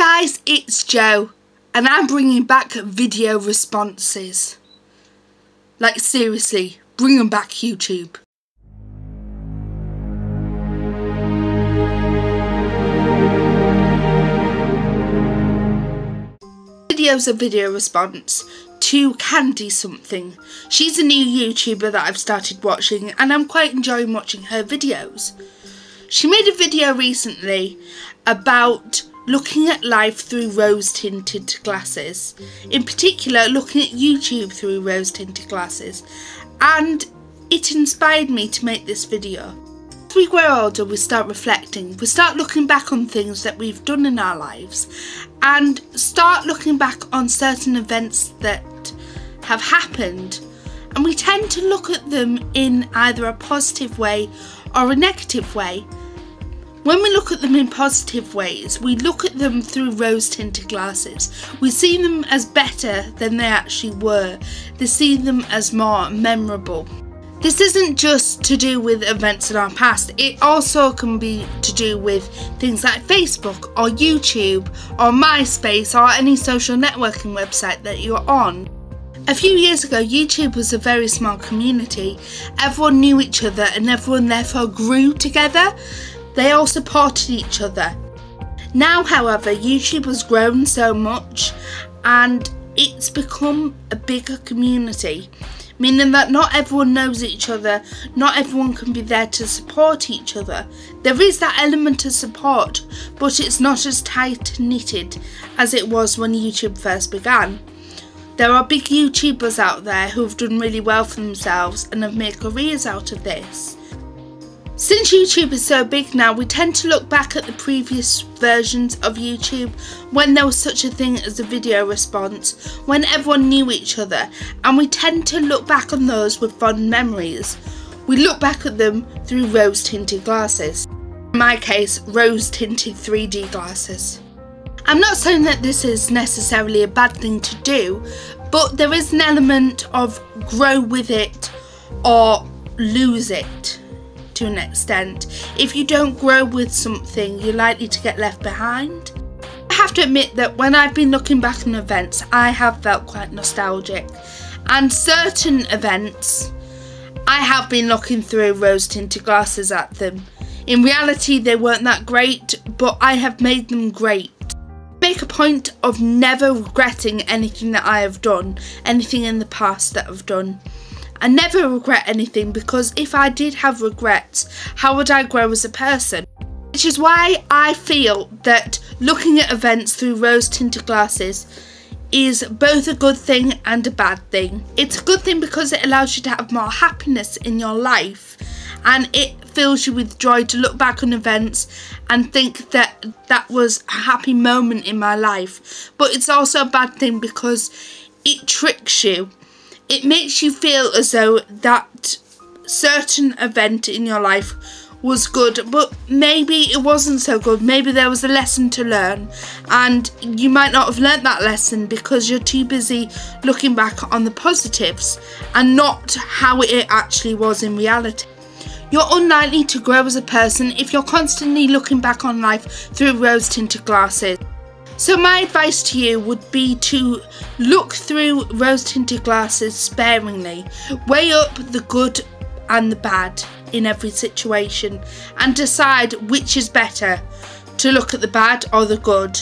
Hi guys, it's Jo, and I'm bringing back video responses. Like seriously, bring them back, YouTube. Video's a video response to Candy something. She's a new YouTuber that I've started watching and I'm quite enjoying watching her videos. She made a video recently about looking at life through rose-tinted glasses. In particular, looking at YouTube through rose-tinted glasses. And it inspired me to make this video. As we grow older, we start reflecting. We start looking back on things that we've done in our lives. And start looking back on certain events that have happened. And we tend to look at them in either a positive way or a negative way. When we look at them in positive ways, we look at them through rose-tinted glasses. We see them as better than they actually were. We see them as more memorable. This isn't just to do with events in our past. It also can be to do with things like Facebook or YouTube or MySpace or any social networking website that you're on. A few years ago, YouTube was a very small community. Everyone knew each other and everyone therefore grew together. They all supported each other. Now, however, YouTube has grown so much and it's become a bigger community, meaning that not everyone knows each other, not everyone can be there to support each other. There is that element of support, but it's not as tight-knitted as it was when YouTube first began. There are big YouTubers out there who have done really well for themselves and have made careers out of this. Since YouTube is so big now, we tend to look back at the previous versions of YouTube when there was such a thing as a video response, when everyone knew each other, and we tend to look back on those with fond memories. We look back at them through rose-tinted glasses. In my case, rose-tinted 3D glasses. I'm not saying that this is necessarily a bad thing to do, but there is an element of grow with it or lose it. To an extent. If you don't grow with something, you're likely to get left behind. I have to admit that when I've been looking back on events, I have felt quite nostalgic, and certain events I have been looking through rose-tinted glasses at them. In reality, they weren't that great, but I have made them great. I make a point of never regretting anything that I have done, anything in the past that I've done. I never regret anything, because if I did have regrets, how would I grow as a person? Which is why I feel that looking at events through rose-tinted glasses is both a good thing and a bad thing. It's a good thing because it allows you to have more happiness in your life, and it fills you with joy to look back on events and think that that was a happy moment in my life. But it's also a bad thing because it tricks you. It makes you feel as though that certain event in your life was good, but maybe it wasn't so good. Maybe there was a lesson to learn, and you might not have learnt that lesson because you're too busy looking back on the positives and not how it actually was in reality. You're unlikely to grow as a person if you're constantly looking back on life through rose-tinted glasses. So my advice to you would be to look through rose-tinted glasses sparingly. Weigh up the good and the bad in every situation and decide which is better, to look at the bad or the good.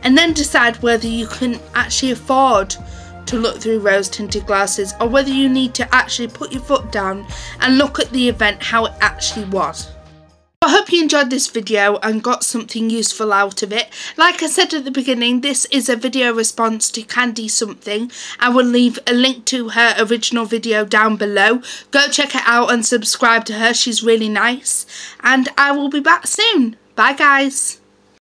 And then decide whether you can actually afford to look through rose-tinted glasses or whether you need to actually put your foot down and look at the event how it actually was. I hope you enjoyed this video and got something useful out of it. Like I said at the beginning, this is a video response to Candy something. I will leave a link to her original video down below. Go check it out and subscribe to her, she's really nice. And I will be back soon. Bye guys.